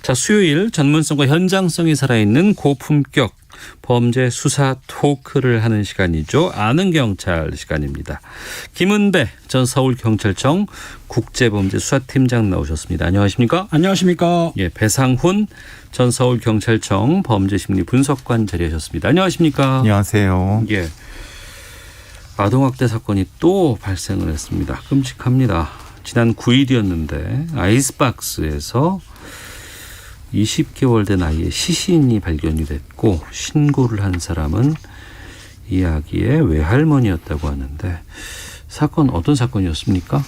자, 수요일 전문성과 현장성이 살아있는 고품격 범죄 수사 토크를 하는 시간이죠. 아는 경찰 시간입니다. 김은배 전 서울경찰청 국제범죄수사팀장 나오셨습니다. 안녕하십니까? 안녕하십니까? 예, 배상훈 전 서울경찰청 범죄심리분석관 자리하셨습니다. 안녕하십니까? 안녕하세요. 예, 아동학대 사건이 또 발생을 했습니다. 끔찍합니다. 지난 9일이었는데 아이스박스에서 20개월 된 아이의 시신이 발견이 됐고 신고를 한 사람은 이 아기의 외할머니였다고 하는데 사건 어떤 사건이었습니까?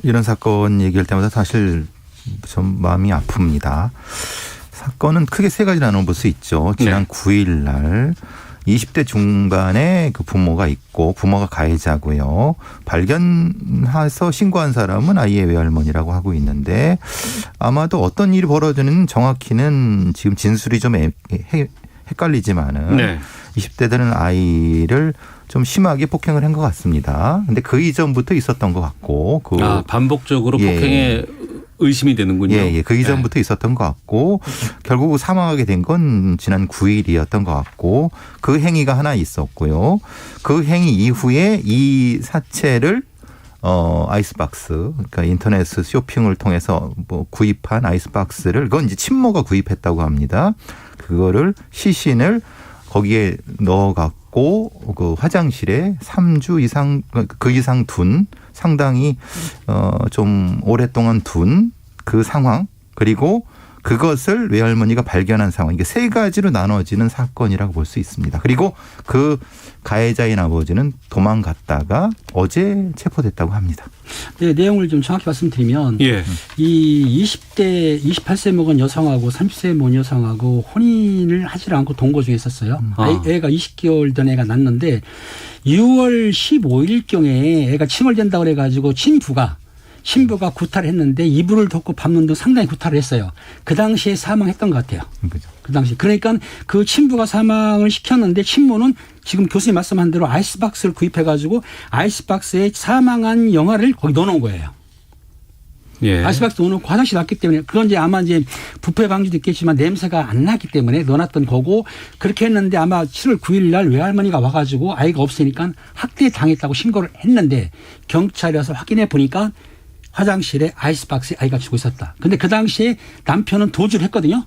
이런 사건 얘기할 때마다 사실 좀 마음이 아픕니다. 사건은 크게 세 가지 나눠볼 수 있죠. 지난 9일 날 20대 중반의 그 부모가 있고 부모가 가해자고요. 발견해서 신고한 사람은 아이의 외할머니라고 하고 있는데 아마도 어떤 일이 벌어지는 정확히는 지금 진술이 좀 헷갈리지만은 20대들은 아이를 좀 심하게 폭행을 한 것 같습니다. 근데 그 이전부터 있었던 것 같고. 반복적으로 폭행에 의심이 되는군요. 예. 그 이전부터 있었던 것 같고 결국 사망하게 된 건 지난 9일이었던 것 같고 그 행위가 하나 있었고요. 그 행위 이후에 이 사체를 아이스박스, 그러니까 인터넷 쇼핑을 통해서 뭐 구입한 아이스박스를 그건 이제 친모가 구입했다고 합니다. 그거를 시신을 거기에 넣어갖고 그 화장실에 3주 이상 그 이상 둔 상당히 좀 오랫동안 둔 그 상황 그리고 그것을 외할머니가 발견한 상황 이게 세 가지로 나눠지는 사건이라고 볼 수 있습니다. 그리고 그 가해자인 아버지는 도망갔다가 어제 체포됐다고 합니다. 네, 내용을 좀 정확히 말씀드리면 이 20대 28세 먹은 여성하고 30세 먹은 여성하고 혼인을 하지 않고 동거 중에 있었어요. 애가 20개월 된 애가 낳는데 6월 15일경에 애가 칭얼댄다고 그래가지고 신부가 구타를 했는데 이불을 덮고 밟는 등 상당히 구타를 했어요. 그 당시에 사망했던 것 같아요. 그죠. 그 당시. 그러니까 그 친부가 사망을 시켰는데 친모는 지금 교수님 말씀한 대로 아이스박스를 구입해가지고 아이스박스에 사망한 영아를 거기 넣어놓은 거예요. 아이스박스 넣어놓고 화장실 놨기 때문에 그건 이제 아마 이제 부패 방지도 있겠지만 냄새가 안 나기 때문에 넣어놨던 거고 그렇게 했는데 아마 7월 9일 날 외할머니가 와가지고 아이가 없으니까 학대 당했다고 신고를 했는데 경찰이 와서 확인해 보니까 화장실에 아이스박스에 아이가 죽어 있었다. 근데 그 당시에 남편은 도주를 했거든요.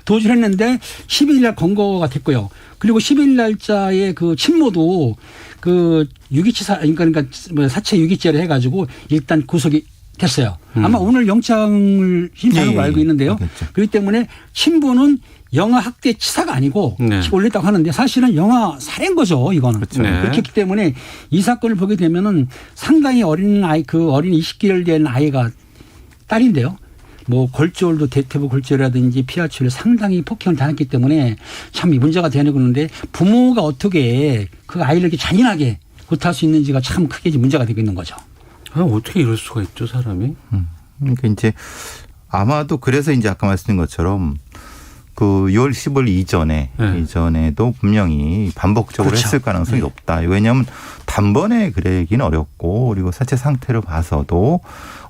도주를 했는데 12일 날 검거가 됐고요. 그리고 12일 날짜에 그 친모도 그 유기치사, 그러니까 사체 유기죄를 해가지고 일단 구속이 됐어요. 아마 오늘 영장을 심사하는 거 알고 있는데요. 그렇기 때문에 친부는 영아 학대 치사가 아니고 올렸다고 하는데 사실은 영아 살해인 거죠. 이거는. 그렇기 때문에 이 사건을 보게 되면은 상당히 어린 아이 그 어린 20개월 된 아이가 딸인데요. 뭐 골절도 대퇴부 골절이라든지 피하철 상당히 폭행을 당했기 때문에 참 문제가 되는 건데 부모가 어떻게 그 아이를 이렇게 잔인하게 구타할 수 있는지가 참 크게 문제가 되고 있는 거죠. 어떻게 이럴 수가 있죠, 사람이? 그러니까 이제 아마도 그래서 이제 아까 말씀드린 것처럼 그 6월 15일 이전에도 분명히 반복적으로 했을 가능성이 높다. 왜냐하면 단번에 그러기는 어렵고 그리고 사체 상태를 봐서도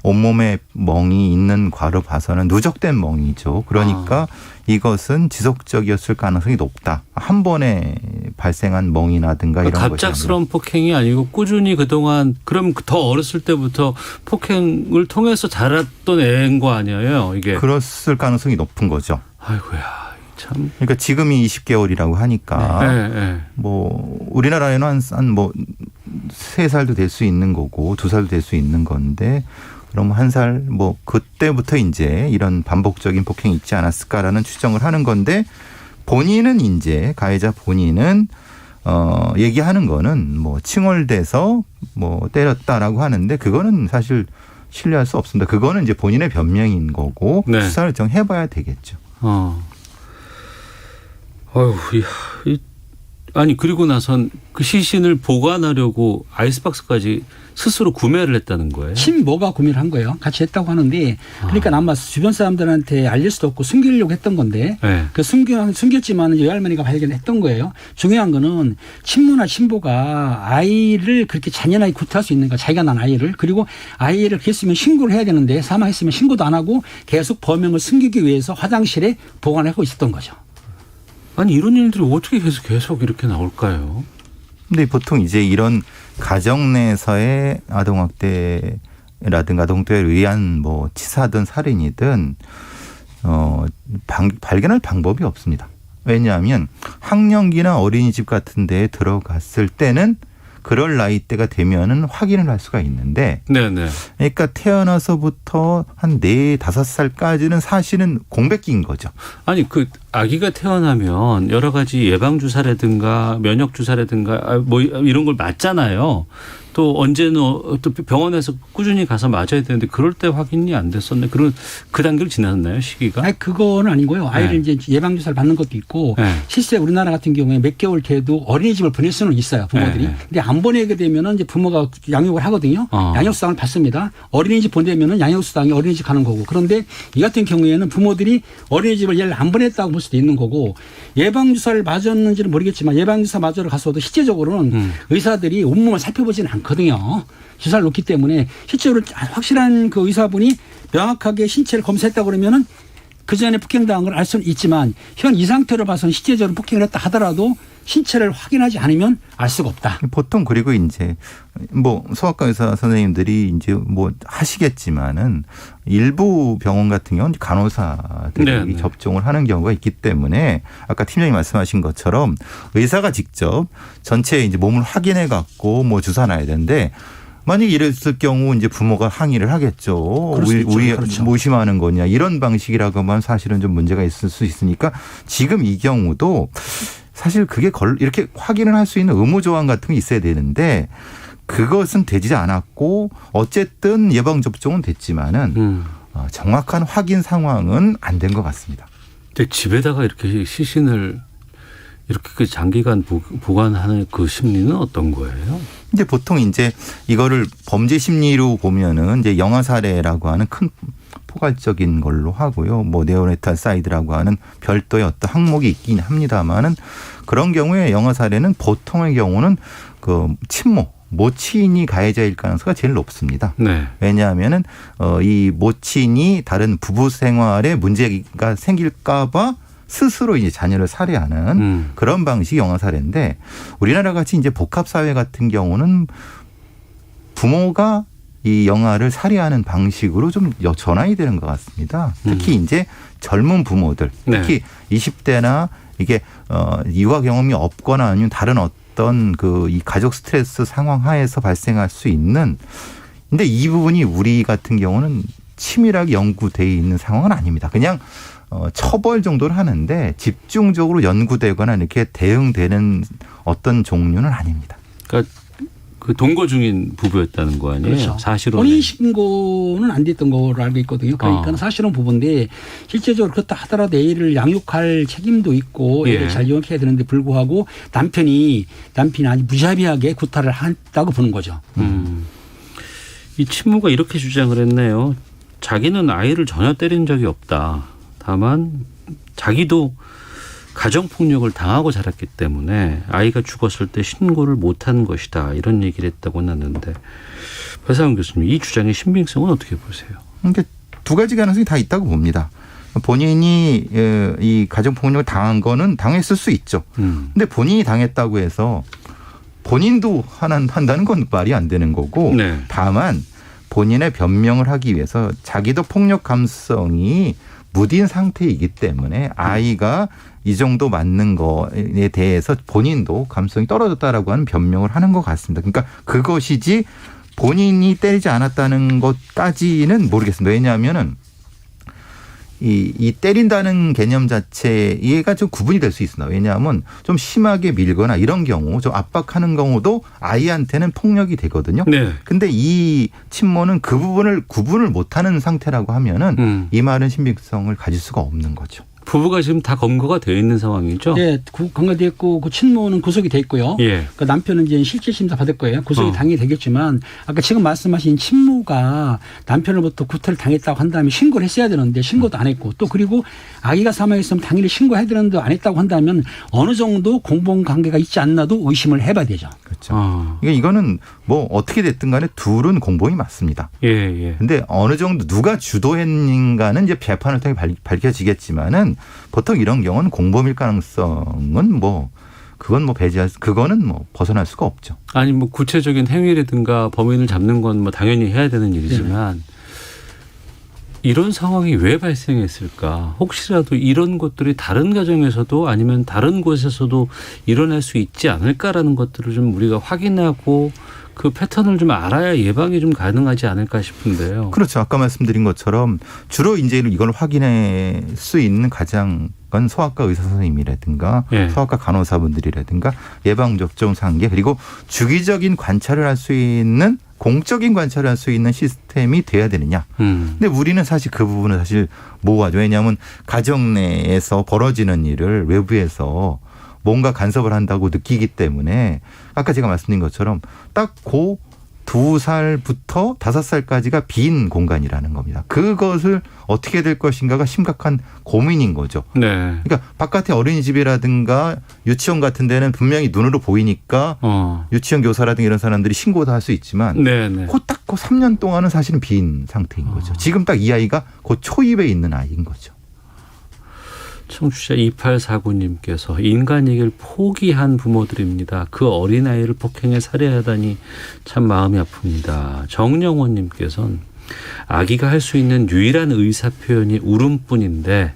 온몸에 멍이 있는 과로 봐서는 누적된 멍이죠. 그러니까 이것은 지속적이었을 가능성이 높다. 한 번에 발생한 멍이라든가 이런 것이 갑작스러운 폭행이 아니고 꾸준히 그동안 그럼 더 어렸을 때부터 폭행을 통해서 자랐던 애인 거 아니에요, 이게? 그랬을 가능성이 높은 거죠. 아이고야. 참. 그러니까 지금이 20개월이라고 하니까 뭐 우리나라에는 한 뭐 3살도 될 수 있는 거고 2살도 될 수 있는 건데 그럼 1살 뭐 그때부터 이제 이런 반복적인 폭행이 있지 않았을까라는 추정을 하는 건데 본인은 이제 가해자 본인은 얘기하는 거는 뭐 칭얼대서 뭐 때렸다라고 하는데 그거는 사실 신뢰할 수 없습니다. 그거는 이제 본인의 변명인 거고 수사를 좀 해봐야 되겠죠. 아니 그리고 나선 그 시신을 보관하려고 아이스박스까지 스스로 구매를 했다는 거예요. 친모가 구매를 한 거예요. 같이 했다고 하는데 그러니까 아마 주변 사람들한테 알릴 수도 없고 숨기려고 했던 건데 네. 그 숨겼지만 외할머니가 발견했던 거예요. 중요한 거는 친모나 친보가 아이를 그렇게 잔인하게 구타할 수 있는가, 자기가 낳은 아이를. 그리고 아이를 그랬으면 신고를 해야 되는데 사망했으면 신고도 안 하고 계속 범행을 숨기기 위해서 화장실에 보관하고 있었던 거죠. 아니 이런 일들이 어떻게 계속 이렇게 나올까요? 근데 보통 이제 이런 가정 내에서의 아동학대라든가 아동학대에 의한 뭐 치사든 살인이든 발견할 방법이 없습니다. 왜냐하면 학령기나 어린이집 같은 데에 들어갔을 때는 그럴 나이대가 되면은 확인을 할 수가 있는데, 네네. 그러니까 태어나서부터 한 4, 5살까지는 사실은 공백기인 거죠. 아니 그 아기가 태어나면 여러 가지 예방 주사라든가 면역 주사라든가 뭐 이런 걸 맞잖아요. 또 언제는 또 병원에서 꾸준히 가서 맞아야 되는데 그럴 때 확인이 안 됐었네. 그런 그 단계를 지났나요, 시기가? 아니 그거는 아니고요. 아이를 네. 이제 예방 주사를 받는 것도 있고 네. 실제 우리나라 같은 경우에 몇 개월 돼도 어린이집을 보낼 수는 있어요, 부모들이. 네. 근데 안 보내게 되면은 이제 부모가 양육을 하거든요. 양육수당을 받습니다. 어린이집 보내면은 양육수당이 어린이집 가는 거고. 그런데 이 같은 경우에는 부모들이 어린이집을 얘를 안 보냈다고 볼 수도 있는 거고, 예방 주사를 맞았는지는 모르겠지만 예방 주사 맞으러 갔어도 실제적으로는 의사들이 온몸을 살펴보지는 않거든요. 주사를 놓기 때문에 실제로 확실한 그 의사분이 명확하게 신체를 검사했다 그러면은 그 전에 폭행당한 걸 알 수는 있지만 현 이 상태로 봐서는 실제적으로 폭행을 했다 하더라도 신체를 확인하지 않으면 알 수가 없다. 보통 그리고 이제 뭐 소아과 의사 선생님들이 이제 뭐 하시겠지만은 일부 병원 같은 경우는 간호사들이 네네. 접종을 하는 경우가 있기 때문에 아까 팀장님 말씀하신 것처럼 의사가 직접 전체 이제 몸을 확인해 갖고 뭐 주사 놔야 되는데, 만약 이랬을 경우 이제 부모가 항의를 하겠죠. 우리 그렇죠. 무심하는 거냐 이런 방식이라고 하면 사실은 좀 문제가 있을 수 있으니까 지금 이 경우도 사실 그게 이렇게 확인을 할 수 있는 의무 조항 같은 게 있어야 되는데 그것은 되지 않았고 어쨌든 예방 접종은 됐지만은 정확한 확인 상황은 안 된 것 같습니다. 근데 집에다가 이렇게 시신을 이렇게 그 장기간 보관하는 그 심리는 어떤 거예요? 이제 보통 이제 이거를 범죄 심리로 보면은 이제 영아 살해라고 하는 큰 포괄적인 걸로 하고요. 뭐 네오네탈사이드라고 하는 별도의 어떤 항목이 있긴 합니다만은 그런 경우에 영아 살해는 보통의 경우는 그 친모, 모친이 가해자일 가능성이 제일 높습니다. 네. 왜냐하면은 이 모친이 다른 부부 생활에 문제가 생길까봐 스스로 이제 자녀를 살해하는 그런 방식이 영아 살해인데, 우리나라 같이 이제 복합 사회 같은 경우는 부모가 이 영아를 살해하는 방식으로 좀 전환이 되는 것 같습니다. 특히 이제 젊은 부모들, 특히 네. 20대나 이게 육아 경험이 없거나 아니면 다른 어떤 그 이 가족 스트레스 상황 하에서 발생할 수 있는, 근데 이 부분이 우리 같은 경우는 치밀하게 연구되어 있는 상황은 아닙니다. 그냥 처벌 정도를 하는데 집중적으로 연구되거나 이렇게 대응되는 어떤 종류는 아닙니다. 그러니까 그 동거 중인 부부였다는 거 아니에요? 그렇죠. 사실은 혼인 신고는 안 됐던 걸로 알고 있거든요. 그러니까 사실은 부부인데 실제적으로 그렇다 하더라도 애를 양육할 책임도 있고 애를 잘 양육해야 되는데 불구하고 남편이 아주 무자비하게 구타를 했다고 보는 거죠. 이 친모가 이렇게 주장을 했네요. 자기는 아이를 전혀 때린 적이 없다. 다만 자기도 가정폭력을 당하고 자랐기 때문에 아이가 죽었을 때 신고를 못한 것이다. 이런 얘기를 했다고 했는데, 배상훈 교수님, 이 주장의 신빙성은 어떻게 보세요? 그러니까 두 가지 가능성이 다 있다고 봅니다. 본인이 이 가정폭력을 당한 거는 당했을 수 있죠. 근데 본인이 당했다고 해서 본인도 한다는 건 말이 안 되는 거고, 네. 다만 본인의 변명을 하기 위해서 자기도 폭력 감성이 무딘 상태이기 때문에 아이가 이 정도 맞는 거에 대해서 본인도 감성이 떨어졌다라고 하는 변명을 하는 것 같습니다. 그러니까 그것이지 본인이 때리지 않았다는 것까지는 모르겠습니다. 왜냐하면은 이 때린다는 개념 자체가 좀 구분이 될 수 있습니다. 왜냐하면 좀 심하게 밀거나 이런 경우, 좀 압박하는 경우도 아이한테는 폭력이 되거든요. 네. 근데 이 친모는 그 부분을 구분을 못하는 상태라고 하면은 이 말은 신빙성을 가질 수가 없는 거죠. 부부가 지금 다 검거가 되어 있는 상황이죠? 네, 검거돼 있고 그 친모는 구속이 돼 있고요. 예. 그 남편은 이제 실질 심사 받을 거예요. 구속이 당연히 되겠지만 아까 지금 말씀하신 친모가 남편으로부터 구타를 당했다고 한다면 신고를 했어야 되는데 신고도 안 했고 또 그리고 아기가 사망했으면 당연히 신고해야 되는데 안 했다고 한다면 어느 정도 공범 관계가 있지 않나도 의심을 해봐야 되죠. 그렇죠. 그러니까 이거는 뭐 어떻게 됐든 간에 둘은 공범이 맞습니다. 예, 예. 근데 어느 정도 누가 주도했는가는 이제 재판을 통해 밝혀지겠지만은 보통 이런 경우는 공범일 가능성은 뭐 그건 뭐 그거는 뭐 벗어날 수가 없죠. 아니 뭐 구체적인 행위라든가 범인을 잡는 건 뭐 당연히 해야 되는 일이지만 이런 상황이 왜 발생했을까? 혹시라도 이런 것들이 다른 가정에서도 아니면 다른 곳에서도 일어날 수 있지 않을까라는 것들을 좀 우리가 확인하고 그 패턴을 좀 알아야 예방이 좀 가능하지 않을까 싶은데요. 그렇죠. 아까 말씀드린 것처럼 주로 이제 이걸 확인할 수 있는 가장 건 소아과 의사 선생님이라든가 예. 소아과 간호사분들이라든가 예방접종 상계 그리고 주기적인 관찰을 할 수 있는 공적인 관찰을 할 수 있는 시스템이 돼야 되느냐. 근데 우리는 사실 그 부분은 사실 모호하죠. 왜냐하면 가정 내에서 벌어지는 일을 외부에서 뭔가 간섭을 한다고 느끼기 때문에 아까 제가 말씀드린 것처럼 딱 그 2살부터 5살까지가 빈 공간이라는 겁니다. 그것을 어떻게 될 것인가가 심각한 고민인 거죠. 네. 그러니까 바깥에 어린이집이라든가 유치원 같은 데는 분명히 눈으로 보이니까 유치원 교사라든가 이런 사람들이 신고도 할 수 있지만 네네. 딱 그 3년 동안은 사실은 빈 상태인 거죠. 지금 딱 이 아이가 곧 초입에 있는 아이인 거죠. 청취자 2849님께서 인간이길 포기한 부모들입니다. 그 어린아이를 폭행해 살해하다니 참 마음이 아픕니다. 정영원님께서는 아기가 할 수 있는 유일한 의사표현이 울음뿐인데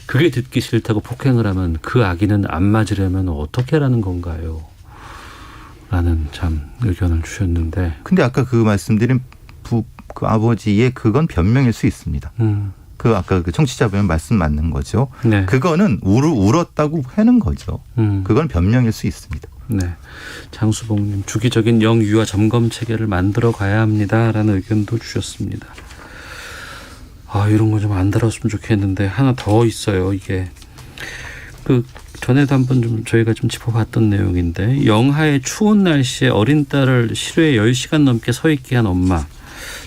그게 듣기 싫다고 폭행을 하면 그 아기는 안 맞으려면 어떻게 하라는 건가요? 라는 참 의견을 주셨는데. 근데 아까 그 말씀드린 그 아버지의 그건 변명일 수 있습니다. 그 아까 그 청취자분 말씀 맞는 거죠. 네. 그거는 울었다고 하는 거죠. 그건 변명일 수 있습니다. 네. 장수봉님 주기적인 영유아 점검 체계를 만들어 가야 합니다라는 의견도 주셨습니다. 아 이런 거 좀 안 다뤘으면 좋겠는데 하나 더 있어요. 이게 그 전에도 한번 좀 저희가 좀 짚어봤던 내용인데 영하의 추운 날씨에 어린 딸을 실외에 10시간 넘게 서 있게 한 엄마.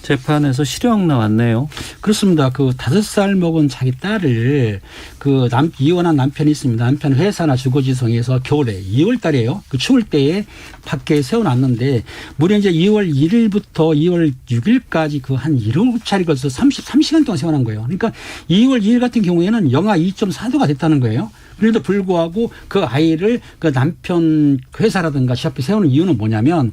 재판에서 실형 나왔네요. 그렇습니다. 그 5살 먹은 자기 딸을 그 이혼한 남편이 있습니다. 남편 회사나 주거지성에서 겨울에 2월 달이에요. 그 추울 때에 밖에 세워놨는데 무려 이제 2월 1일부터 2월 6일까지 그 한 7차례 걸쳐서 33시간 동안 세워놓은 거예요. 그러니까 2월 2일 같은 경우에는 영하 2.4도가 됐다는 거예요. 그래도 불구하고 그 아이를 그 남편 회사라든가 집 앞에 세우는 이유는 뭐냐면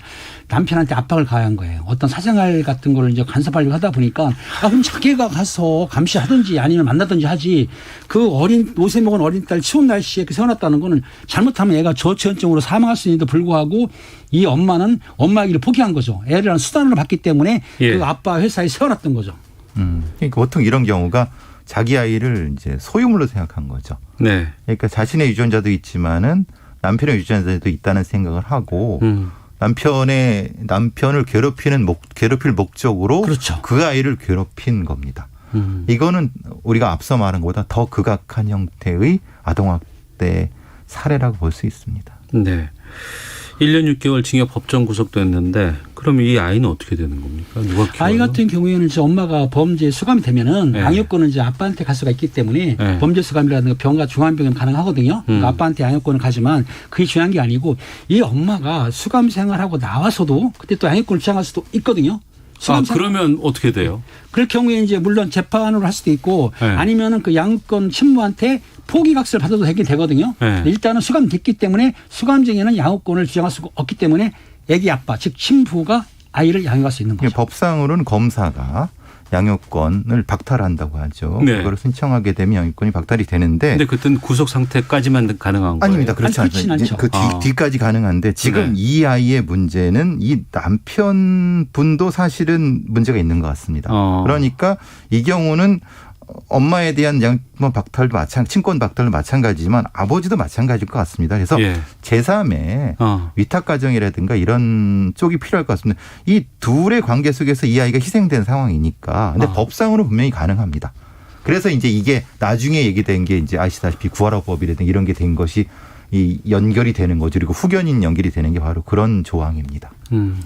남편한테 압박을 가한 거예요. 어떤 사생활 같은 걸 이제 간섭하려고 하다 보니까 그럼 자기가 가서 감시하든지 아니면 만나든지 하지 그 옷에 먹은 어린 딸 추운 날씨에 세워놨다는 거는 잘못하면 애가 저체온증으로 사망할 수 있는데도 불구하고 이 엄마는 엄마 아기를 포기한 거죠. 애를 수단으로 받기 때문에 예. 그 아빠 회사에 세워놨던 거죠. 그러니까 보통 이런 경우가 자기 아이를 이제 소유물로 생각한 거죠. 네. 그러니까 자신의 유전자도 있지만은 남편의 유전자도 있다는 생각을 하고 남편을 괴롭힐 목적으로 그렇죠. 그 아이를 괴롭힌 겁니다. 이거는 우리가 앞서 말한 것보다 더 극악한 형태의 아동학대 사례라고 볼 수 있습니다. 네. 1년 6개월 징역 법정 구속됐는데 그럼 이 아이는 어떻게 되는 겁니까? 누가 키워요? 아이 같은 경우에는 이제 엄마가 범죄 수감이 되면은 네. 양육권은 이제 아빠한테 갈 수가 있기 때문에 네. 범죄 수감이라든가 병가 중환병은 가능하거든요. 그러니까 아빠한테 양육권을 가지만 그게 중요한 게 아니고 이 엄마가 수감 생활하고 나와서도 그때 또 양육권을 주장할 수도 있거든요. 그러면 어떻게 돼요? 그럴 경우에 이제 물론 재판으로 할 수도 있고 네. 아니면은 그 양육권 친부한테 포기각서를 받아도 되긴 되거든요. 네. 일단은 수감됐기 때문에 수감쟁이는 양육권을 주장할 수가 없기 때문에 애기 아빠 즉 친부가 아이를 양육할 수 있는 거죠. 법상으로는 검사가 양육권을 박탈한다고 하죠. 네. 그걸 신청하게 되면 양육권이 박탈이 되는데. 근데 그때는 구속 상태까지만 가능한 거예요? 아닙니다. 그렇지 않습니다. 않죠. 그 뒤까지 가능한데 지금 네. 이 아이의 문제는 이 남편분도 사실은 문제가 있는 것 같습니다. 그러니까 이 경우는 엄마에 대한 양육권 박탈도 친권 박탈도 마찬가지지만 아버지도 마찬가지일 것 같습니다. 그래서 예. 제3의 위탁 가정이라든가 이런 쪽이 필요할 것 같습니다. 이 둘의 관계 속에서 이 아이가 희생된 상황이니까. 근데 법상으로 분명히 가능합니다. 그래서 이제 이게 나중에 얘기된 게 이제 아시다시피 구하라법이라든가 이런 게 된 것이 이 연결이 되는 거죠. 그리고 후견인 연결이 되는 게 바로 그런 조항입니다.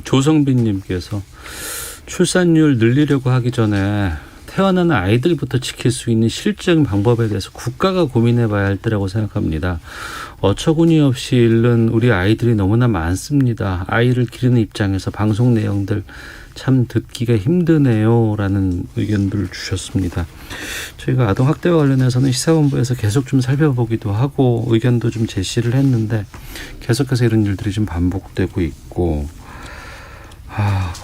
조성빈님께서 출산율 늘리려고 하기 전에 태어나는 아이들부터 지킬 수 있는 실질적인 방법에 대해서 국가가 고민해봐야 할 때라고 생각합니다. 어처구니 없이 잃는 우리 아이들이 너무나 많습니다. 아이를 기르는 입장에서 방송 내용들 참 듣기가 힘드네요 라는 의견들을 주셨습니다. 저희가 아동학대와 관련해서는 시사본부에서 계속 좀 살펴보기도 하고 의견도 좀 제시를 했는데 계속해서 이런 일들이 좀 반복되고 있고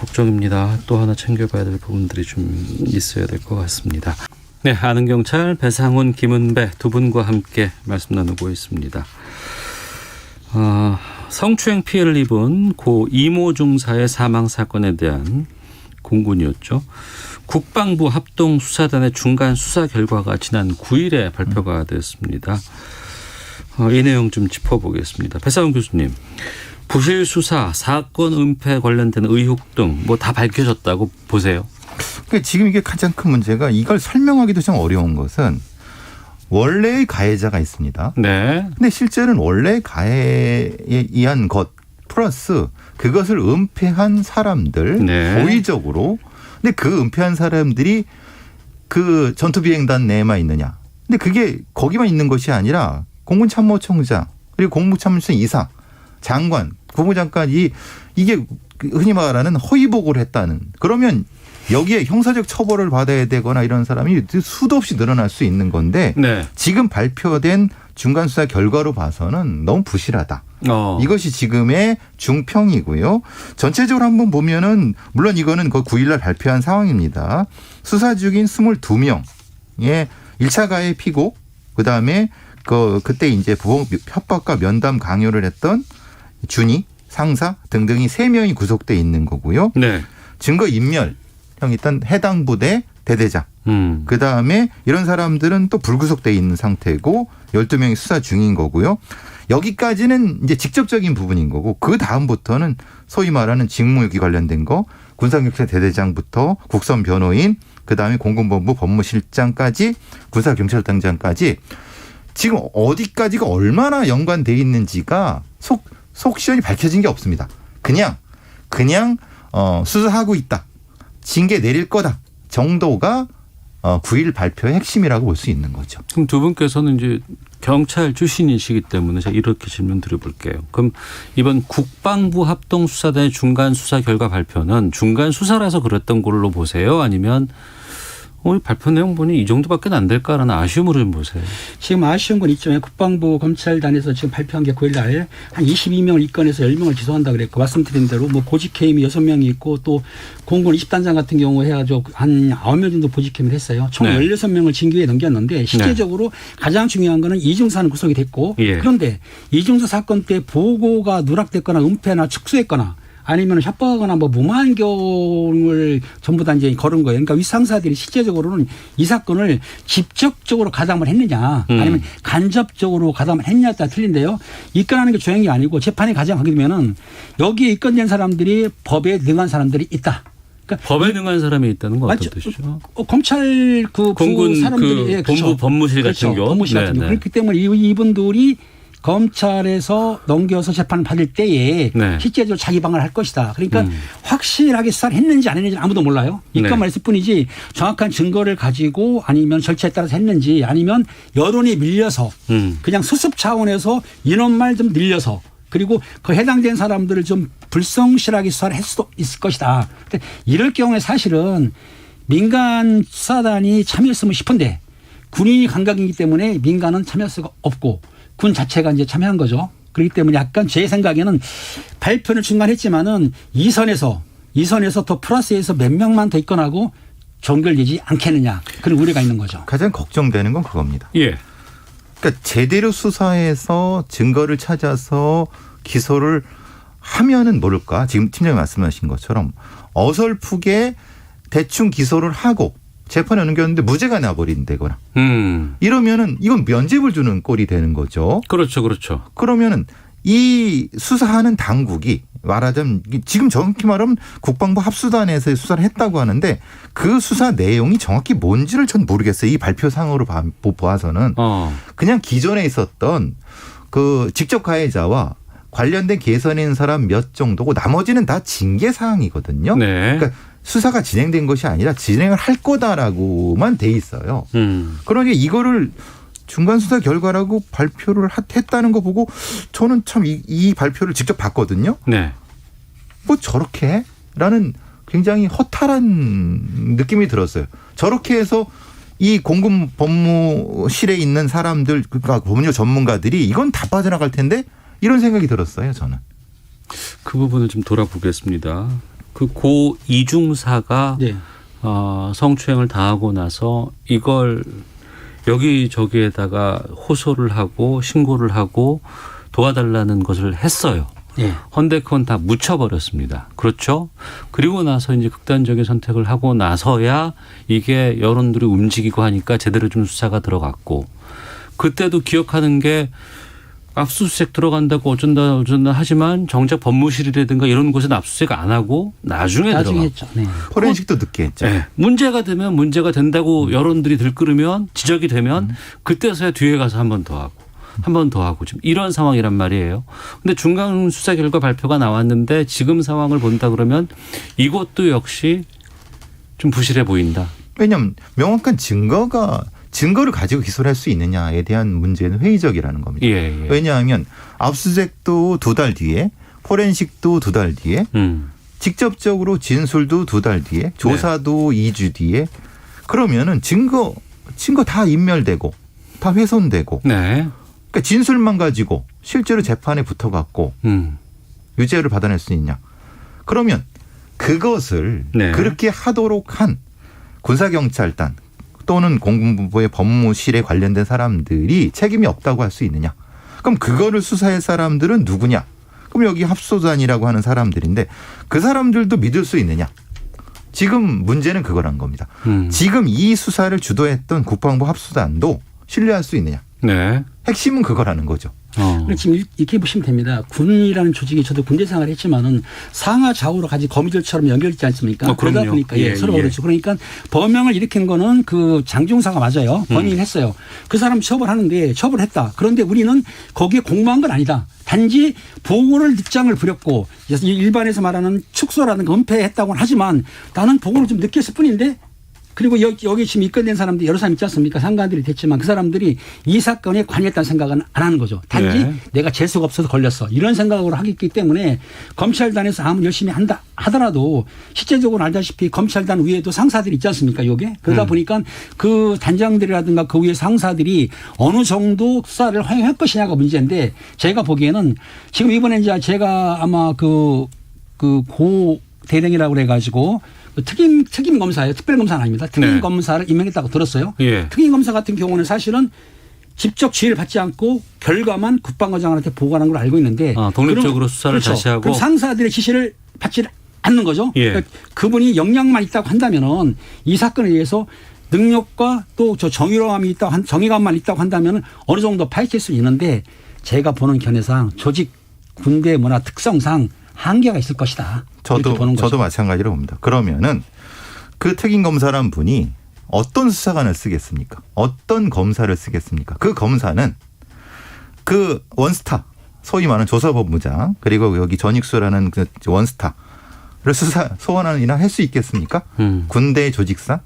걱정입니다. 또 하나 챙겨봐야 될 부분들이 좀 있어야 될 것 같습니다. 네, 아는 경찰 배상훈, 김은배 두 분과 함께 말씀 나누고 있습니다. 성추행 피해를 입은 고 이모 중사의 사망 사건에 대한 공군이었죠. 국방부 합동수사단의 중간 수사 결과가 지난 9일에 발표가 됐습니다. 이 내용 좀 짚어보겠습니다. 배상훈 교수님. 부실 수사, 사건 은폐 관련된 의혹 등 뭐 다 밝혀졌다고 보세요? 그러니까 지금 이게 가장 큰 문제가 이걸 설명하기도 좀 어려운 것은 원래의 가해자가 있습니다. 네. 근데 실제로는 원래 가해에 의한 것 플러스 그것을 은폐한 사람들 네. 고의적으로 근데 그 은폐한 사람들이 그 전투비행단 내에만 있느냐. 근데 그게 거기만 있는 것이 아니라 공군참모총장 그리고 공무참모총 이상 장관, 국무장관이 이게 흔히 말하는 허위보고를 했다는 그러면 여기에 형사적 처벌을 받아야 되거나 이런 사람이 수도 없이 늘어날 수 있는 건데 네. 지금 발표된 중간수사 결과로 봐서는 너무 부실하다. 이것이 지금의 중평이고요. 전체적으로 한번 보면은 물론 이거는 그 9일날 발표한 상황입니다. 수사 중인 22명의 1차 가해 피고 그다음에 그때 이제 협박과 면담 강요를 했던 준이, 상사 등등이 3명이 구속돼 있는 거고요. 네. 증거 인멸 있던 해당 부대 대대장. 그다음에 이런 사람들은 또 불구속돼 있는 상태고 12명이 수사 중인 거고요. 여기까지는 이제 직접적인 부분인 거고 그 다음부터는 소위 말하는 직무유기 관련된 거 군사경찰 대대장부터 국선 변호인 그다음에 공군본부 법무실장까지 군사경찰단장까지 지금 어디까지가 얼마나 연관돼 있는지가 속 시원히 밝혀진 게 없습니다. 그냥 수사하고 있다. 징계 내릴 거다. 정도가 9일 발표의 핵심이라고 볼 수 있는 거죠. 그럼 두 분께서는 이제 경찰 출신이시기 때문에 제가 이렇게 질문 드려볼게요. 그럼 이번 국방부 합동수사단의 중간 수사 결과 발표는 중간 수사라서 그랬던 걸로 보세요? 아니면 발표 내용 보니 이 정도밖에 안 될까라는 아쉬움으로 좀 보세요. 지금 아쉬운 건 있죠. 국방부 검찰단에서 지금 발표한 게 9일 날 한 22명을 입건해서 10명을 기소한다 그랬고 말씀드린 대로 뭐 보직해임이 6명이 있고 또 공군 20단장 같은 경우 해가지고 한 9명 정도 보직해임을 했어요. 총 네. 16명을 징계에 넘겼는데 실제적으로 가장 중요한 거는 이중사는 구속이 됐고 예. 그런데 이중사 사건 때 보고가 누락됐거나 은폐나 축소했거나 아니면 협박하거나 뭐 무모한 경우를 전부 다 이제 걸은 거예요. 그러니까 윗상사들이 실제적으로는 이 사건을 직접적으로 가담을 했느냐 아니면 간접적으로 가담을 했냐에 따라 틀린데요. 입건하는 게 중요한 게 아니고 재판에 가져가게 되면은 여기에 입건된 사람들이 법에 능한 사람들이 있다. 그러니까 법에 능한 사람이 있다는 건 어떤 뜻이죠? 검찰 공군 사람들이 본부 법무실 같은 경우. 법무실 같은 경우. 그렇기 때문에 이분들이 검찰에서 넘겨서 재판을 받을 때에 네. 실제적으로 자기 방어를 할 것이다. 그러니까 확실하게 수사를 했는지 안 했는지 아무도 몰라요. 입건만 했을 뿐이지 정확한 증거를 가지고 아니면 절차에 따라서 했는지 아니면 여론에 밀려서 그냥 수습 차원에서 인원만 좀 늘려서 그리고 그 해당된 사람들을 좀 불성실하게 수사를 했을 수도 있을 것이다. 이럴 경우에 사실은 민간 수사단이 참여했으면 싶은데 군인이 감각이기 때문에 민간은 참여할 수가 없고 군 자체가 이제 참여한 거죠. 그렇기 때문에 약간 제 생각에는 발표는 중간했지만은 이선에서 더 플러스해서 몇 명만 더 입건하고 종결되지 않겠느냐 그런 우려가 있는 거죠. 가장 걱정되는 건 그겁니다. 예. 그러니까 제대로 수사해서 증거를 찾아서 기소를 하면은 모를까 지금 팀장님 말씀하신 것처럼 어설프게 대충 기소를 하고 재판에 넘겼는데 무죄가 나버린다거나 이러면은 이건 면죄부를 주는 꼴이 되는 거죠. 그렇죠. 그러면은 이 수사하는 당국이 말하자면 지금 정확히 말하면 국방부 합수단에서 수사를 했다고 하는데 그 수사 내용이 정확히 뭔지를 전 모르겠어요. 이 발표상으로 보아서는 그냥 기존에 있었던 그 직접 가해자와 관련된 개선에 있는 사람 몇 정도고 나머지는 다 징계 사항이거든요. 네. 그러니까 수사가 진행된 것이 아니라 진행을 할 거다라고만 돼 있어요. 그러니 이거를 중간 수사 결과라고 발표를 했다는 거 보고 저는 참 이 발표를 직접 봤거든요. 네. 뭐 저렇게? 라는 굉장히 허탈한 느낌이 들었어요. 저렇게 해서 이 공군 법무실에 있는 사람들, 그러니까 법률 전문가들이 이건 다 빠져나갈 텐데 이런 생각이 들었어요, 저는. 그 부분을 좀 돌아보겠습니다. 그 고 이중사가 네. 성추행을 당하고 나서 이걸 여기저기에다가 호소를 하고 신고를 하고 도와달라는 것을 했어요. 네. 헌데 그건 다 묻혀버렸습니다. 그렇죠? 그리고 나서 이제 극단적인 선택을 하고 나서야 이게 여론들이 움직이고 하니까 제대로 좀 수사가 들어갔고 그때도 기억하는 게 압수수색 들어간다고 어쩐다 하지만 정작 법무실이라든가 이런 곳에 압수수색 안 하고 나중에 들어가. 했죠. 네. 포렌식도 늦게 했죠. 네. 문제가 되면 문제가 된다고 여론들이 들끓으면 지적이 되면 그때서야 뒤에 가서 한 번 더 하고 한 번 더 하고 지금 이런 상황이란 말이에요. 근데 중간 수사 결과 발표가 나왔는데 지금 상황을 본다 그러면 이것도 역시 좀 부실해 보인다. 왜냐하면 명확한 증거를 가지고 기소를 할 수 있느냐에 대한 문제는 회의적이라는 겁니다. 예. 왜냐하면 압수수색도 2달 뒤에 포렌식도 2달 뒤에 직접적으로 진술도 2달 뒤에 조사도 2주 뒤에 그러면은 증거 다 인멸되고 다 훼손되고 네. 그러니까 진술만 가지고 실제로 재판에 붙어갖고 유죄를 받아낼 수 있냐. 그러면 그것을 네. 그렇게 하도록 한 군사경찰단 또는 공군부의 법무실에 관련된 사람들이 책임이 없다고 할 수 있느냐. 그럼 그거를 수사할 사람들은 누구냐. 그럼 여기 합수단이라고 하는 사람들인데 그 사람들도 믿을 수 있느냐. 지금 문제는 그거란 겁니다. 지금 이 수사를 주도했던 국방부 합수단도 신뢰할 수 있느냐. 네. 핵심은 그거라는 거죠. 지금 이렇게 보시면 됩니다. 군이라는 조직이 저도 군대 생활을 했지만은 상하 좌우로 가지 거미줄처럼 연결있지 않습니까? 그러다 보니까 서로 그렇죠. 그러니까 범행을 일으킨 거는 그 장중사가 맞아요. 범인을 했어요. 그 사람 처벌하는데 처벌했다. 그런데 우리는 거기에 공모한 건 아니다. 단지 보고를 늦장을 부렸고 일반에서 말하는 축소라든가 은폐했다고는 하지만 나는 보고를 좀 늦게 했을 뿐인데 그리고 여기 지금 입건된 사람들이 여러 사람 있지 않습니까? 상관들이 됐지만 그 사람들이 이 사건에 관여했다는 생각은 안 하는 거죠. 단지 내가 재수가 없어서 걸렸어. 이런 생각으로 하기 때문에 검찰단에서 아무리 열심히 한다 하더라도 실제적으로 알다시피 검찰단 위에도 상사들이 있지 않습니까? 요게. 그러다 보니까 그 단장들이라든가 그 위에 상사들이 어느 정도 수사를 허용할 것이냐가 문제인데 제가 보기에는 지금 이번에 이제 제가 아마 그 고 대령이라고 그래가지고 특임 검사예요. 특별 검사는 아닙니다. 특임 검사를 임명했다고 들었어요. 예. 특임 검사 같은 경우는 사실은 직접 지휘를 받지 않고 결과만 국방과장한테 보고하는 걸 알고 있는데 독립적으로 수사를 그렇죠. 다시 하고 그럼 상사들의 지시를 받지 않는 거죠. 예. 그러니까 그분이 역량만 있다고 한다면은 이 사건에 의해서 능력과 또 저 정의로움이 있다고 정의감만 있다고 한다면은 어느 정도 파헤칠 수 있는데 제가 보는 견해상 조직 군대 문화 특성상 한계가 있을 것이다. 저도 마찬가지로 봅니다. 그러면은 그 특임검사란 분이 어떤 수사관을 쓰겠습니까? 어떤 검사를 쓰겠습니까? 그 검사는 그 원스타, 소위 말하는 조사본부장 그리고 여기 전익수라는 그 원스타를 소환하는 일을 할 수 있겠습니까? 군대 조직상?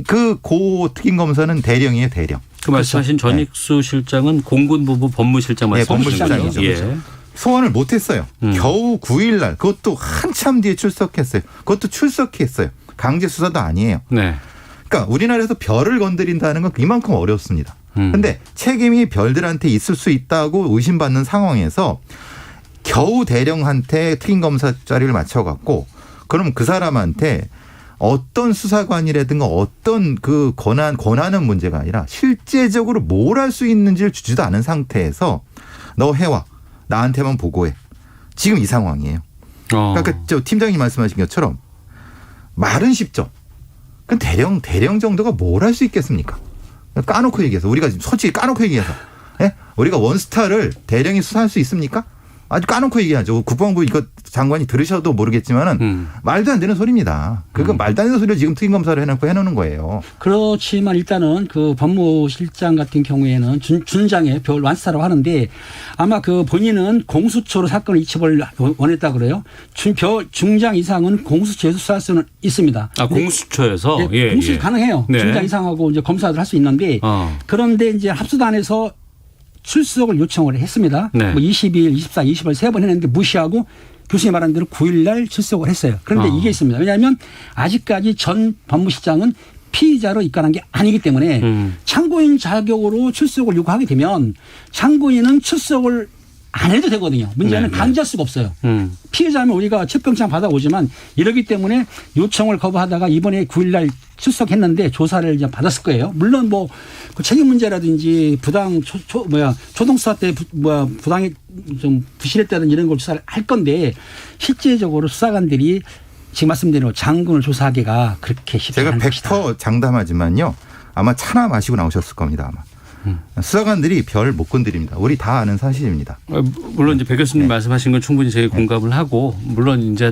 그 고 특임검사는 대령이에요, 대령. 그 말씀하신 전익수 실장은 공군부부 법무실장 법무실장이죠. 예. 소환을 못했어요. 겨우 9일 날 그것도 한참 뒤에 출석했어요. 그것도 출석했어요. 강제 수사도 아니에요. 네. 그러니까 우리나라에서 별을 건드린다는 건 이만큼 어렵습니다. 그런데 책임이 별들한테 있을 수 있다고 의심받는 상황에서 겨우 대령한테 특임검사 자리를 맞춰갖고 그럼 그 사람한테 어떤 수사관이라든가 어떤 그 권한은 문제가 아니라 실제적으로 뭘 할 수 있는지를 주지도 않은 상태에서 너 해와. 나한테만 보고해. 지금 이 상황이에요. 그러니까 저 팀장님 말씀하신 것처럼 말은 쉽죠. 그 대령 정도가 뭘 할 수 있겠습니까? 까놓고 얘기해서 우리가 솔직히 까놓고 얘기해서 우리가 원스타를 대령이 수사할 수 있습니까? 아주 까놓고 얘기하죠. 국방부 이거 장관이 들으셔도 모르겠지만은 말도 안 되는 소리입니다. 그거 말도 안 되는 소리를 지금 특임 검사를 해놓는 거예요. 그렇지만 일단은 그 법무실장 같은 경우에는 준장에 별 완수사라고 하는데 아마 그 본인은 공수처로 사건을 이첩을 원했다 그래요. 중장 이상은 공수처에서 수사할 수는 있습니다. 아, 공수처에서? 네, 공수처 가능해요. 네. 중장 이상하고 이제 검사들 할 수 있는데 그런데 이제 합수단에서 출석을 요청을 했습니다. 네. 뭐 22일, 24, 20일 3번 했는데 무시하고 교수님 말한 대로 9일 날 출석을 했어요. 그런데 이게 있습니다. 왜냐하면 아직까지 전 법무실장은 피의자로 입건한 게 아니기 때문에 참고인 자격으로 출석을 요구하게 되면 참고인은 출석을 안 해도 되거든요. 문제는 강제할 수가 없어요. 피해자면 우리가 체포영장 받아오지만 이러기 때문에 요청을 거부하다가 이번에 9일 날 출석했는데 조사를 이제 받았을 거예요. 물론 뭐 그 책임 문제라든지 부당 초동수사 때 부당이 좀 부실했다든지 이런 걸 조사를 할 건데 실제적으로 수사관들이 지금 말씀드린 장군을 조사하기가 그렇게 쉽지 제가 않은 100% 것이다. 장담하지만요. 아마 차나 마시고 나오셨을 겁니다. 아마. 수사관들이 별 못 건드립니다. 우리 다 아는 사실입니다. 물론 이제 백 교수님 말씀하신 건 충분히 제가 공감을 하고 물론 이제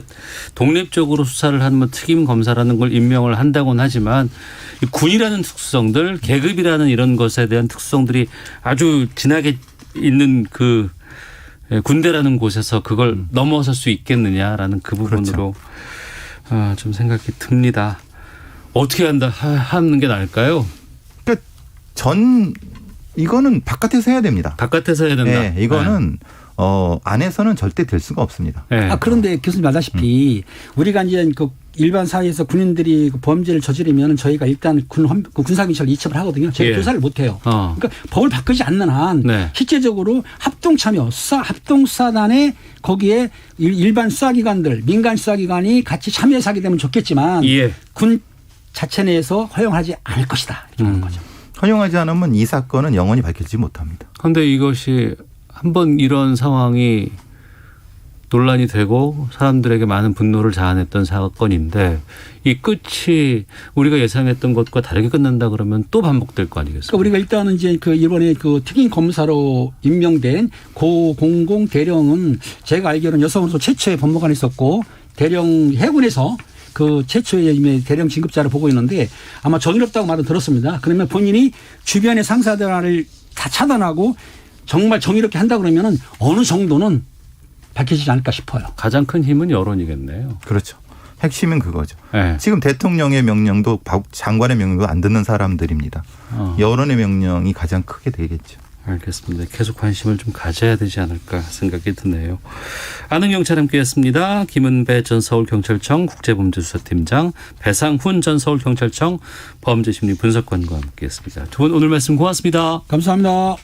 독립적으로 수사를 하는 특임 검사라는 걸 임명을 한다고는 하지만 이 군이라는 특수성들, 계급이라는 이런 것에 대한 특수성들이 아주 진하게 있는 그 군대라는 곳에서 그걸 넘어설 수 있겠느냐라는 그 부분으로 그렇죠. 좀 생각이 듭니다. 어떻게 하는 게 나을까요? 그러니까 이거는 바깥에서 해야 됩니다. 바깥에서 해야 된다. 네, 이거는 안에서는 절대 될 수가 없습니다. 네. 그런데 교수님 알다시피 우리가 이제 그 일반 사회에서 군인들이 그 범죄를 저지르면 저희가 일단 군사경찰 이첩을 하거든요. 저희가 조사를 못 해요. 그러니까 법을 바꾸지 않는 한 실제적으로 합동참여 합동수사단에 거기에 일반 수사기관들 민간 수사기관이 같이 참여해서 하게 되면 좋겠지만 군 자체 내에서 허용하지 않을 것이다. 이렇게 하는 거죠. 허용하지 않으면 이 사건은 영원히 밝혀지지 못합니다. 그런데 이것이 한번 이런 상황이 논란이 되고 사람들에게 많은 분노를 자아냈던 사건인데 이 끝이 우리가 예상했던 것과 다르게 끝난다 그러면 또 반복될 거 아니겠습니까? 그러니까 우리가 일단은 이제 그 이번에 그 특임 검사로 임명된 고공공 대령은 제가 알기로는 여성으로서 최초의 법무관이 있었고 대령 해군에서 그 최초의 대령 진급자를 보고 있는데 아마 정의롭다고 말은 들었습니다. 그러면 본인이 주변의 상사들을 다 차단하고 정말 정의롭게 한다 그러면은 어느 정도는 밝혀지지 않을까 싶어요. 가장 큰 힘은 여론이겠네요. 그렇죠. 핵심은 그거죠. 네. 지금 대통령의 명령도 장관의 명령도 안 듣는 사람들입니다. 여론의 명령이 가장 크게 되겠죠. 알겠습니다. 계속 관심을 좀 가져야 되지 않을까 생각이 드네요. 아는 경찰 함께했습니다. 김은배 전 서울경찰청 국제범죄수사팀장, 배상훈 전 서울경찰청 범죄심리 분석관과 함께했습니다. 두 분 오늘 말씀 고맙습니다. 감사합니다.